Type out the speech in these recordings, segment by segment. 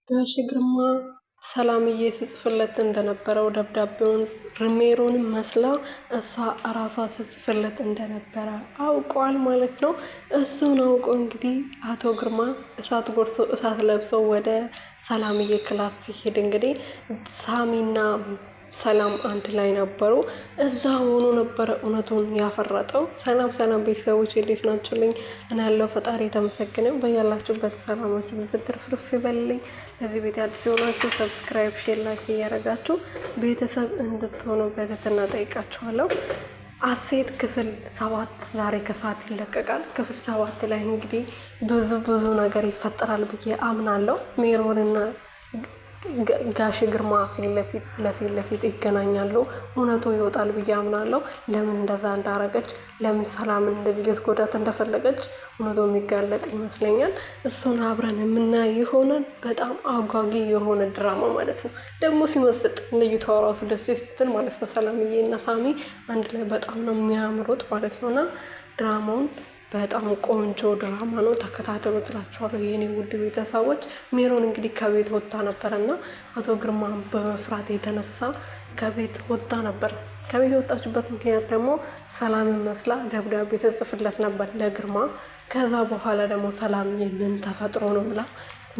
ጋሽ ግርማ ሰላምዬ ሲጽፍለት እንደነበረው ደብዳቤውን ሜሮንን መስላ እሷ እራሷ ስትጽፍለት እንደነበረ አውቋል ማለት ነው። እሱን አውቆ እንግዲህ አቶ ግርማ እሳት ጎርሶ እሳት ለብሶ ወደ ሰላምዬ ክላስ ሲሄድ እንግዲህ ሳሚና ሰላም አንድ ላይ ነበሩ። እዛ ሆኖ ነበረ እውነቱን ያፈረጠው። ሰላም ሰላም ቤተሰቦች እንዴት ናችሁልኝ? እኔ ያለው ፈጣሪ የተመሰገነ በያላችሁበት ሰላማችሁ ብትርፍርፍ ይበልልኝ። ለዚህ ቤት አዲስ የሆናችሁ ሰብስክራይብ፣ ሼር፣ ላይክ እያደረጋችሁ ቤተሰብ እንድትሆኑ በትህትና ጠይቃችኋለሁ። ሀሴት ክፍል 7 ዛሬ ከሰዓት ይለቀቃል። ክፍል 7 ላይ እንግዲህ ብዙ ነገር ይፈጠራል ብዬ አምናለሁ። ሜሮንና ጋሽ ግርማ ለፊት ለፊት ይገናኛሉ። እውነቱ ይወጣል ብዬ አምናለሁ። ለምን እንደዛ እንዳረገች፣ ለምን ሰላምን እንደዚህ ልትጎዳት እንደፈለገች እውነቱ የሚጋለጥ ይመስለኛል። እሱን አብረን የምናይ ይሆናል። በጣም አጓጊ የሆነ ድራማ ማለት ነው። ደግሞ ሲመስጥ ልዩቷ ራሱ ደስ ስትል ማለት ነው። ሰላምዬ እና ሳሚ አንድ ላይ በጣም ነው የሚያምሩት ማለት ነው። እና ድራማውን በጣም ቆንጆ ድራማ ነው። ተከታተሉ ትላችኋለሁ የኔ ውድ ቤተሰቦች። ሜሮን እንግዲህ ከቤት ወጥታ ነበር እና አቶ ግርማ በመፍራት የተነሳ ከቤት ወጥታ ነበር። ከቤት የወጣችበት ምክንያት ደግሞ ሰላምን መስላ ደብዳቤ ትጽፍለት ነበር ለግርማ። ከዛ በኋላ ደግሞ ሰላምዬ ምን ተፈጥሮ ነው ብላ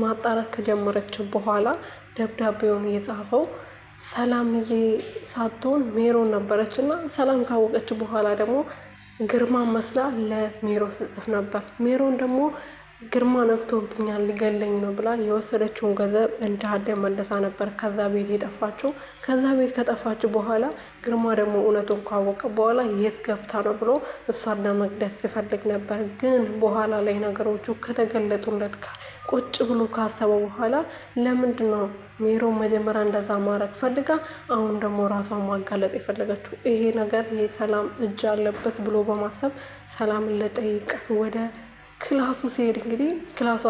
ማጣራት ከጀመረች በኋላ ደብዳቤውን የጻፈው ሰላምዬ ሳትሆን ሜሮን ነበረች እና ሰላም ካወቀች በኋላ ደግሞ ግርማ መስላ ለሜሮን ስትጽፍ ነበር። ሜሮን ደግሞ ግርማ ነክቶብኛል ሊገለኝ ነው ብላ የወሰደችውን ገንዘብ እንዳለ መለሳ ነበር ከዛ ቤት የጠፋችው። ከዛ ቤት ከጠፋችው በኋላ ግርማ ደግሞ እውነቱን ካወቀ በኋላ የት ገብታ ነው ብሎ እሷን ለመግደል ሲፈልግ ነበር። ግን በኋላ ላይ ነገሮቹ ከተገለጡለት ቁጭ ብሎ ካሰበ በኋላ ለምንድን ነው ሜሮን መጀመሪያ እንደዛ ማድረግ ፈልጋ አሁን ደግሞ ራሷን ማጋለጥ የፈለገችው? ይሄ ነገር የሰላም እጅ አለበት ብሎ በማሰብ ሰላምን ልጠይቃት ወደ ክላሱ ሲሄድ እንግዲህ ክላሷ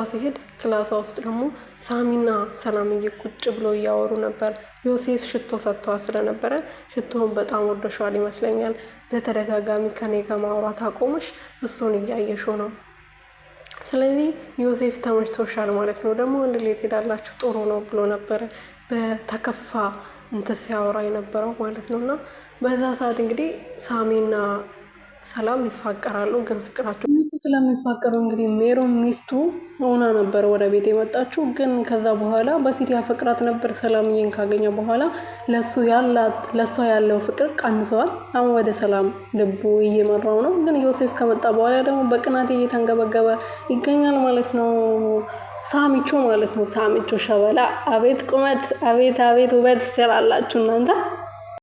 ውስጥ ደግሞ ሳሚና ሰላምዬ ቁጭ ብሎ እያወሩ ነበር። ዮሴፍ ሽቶ ሰጥተዋት ስለነበረ ሽቶውን በጣም ወደሸዋል ይመስለኛል። በተደጋጋሚ ከኔ ጋር ማውራት አቆመሽ፣ እሱን እያየሽው ነው። ስለዚህ ዮሴፍ ተመችቶሻል ማለት ነው፣ ደግሞ አንድ ላይ ትሄዳላችሁ ጥሩ ነው ብሎ ነበረ በተከፋ ሲያወራ የነበረው ማለት ነው። እና በዛ ሰዓት እንግዲህ ሳሚና ሰላም ይፋቀራሉ። ግን ፍቅራቸው ስለሚፋቀሩ እንግዲህ ሜሮን ሚስቱ ሆና ነበር ወደ ቤት የመጣችው። ግን ከዛ በኋላ በፊት ያፈቅራት ነበር። ሰላምዬን ካገኘ በኋላ ለሷ ያለው ፍቅር ቀንሰዋል። አሁን ወደ ሰላም ልቡ እየመራው ነው። ግን ዮሴፍ ከመጣ በኋላ ደግሞ በቅናት እየተንገበገበ ይገኛል ማለት ነው። ሳሚቾ ማለት ነው። ሳሚቾ ሸበላ፣ አቤት ቁመት፣ አቤት ውበት ትላላችሁ እናንተ።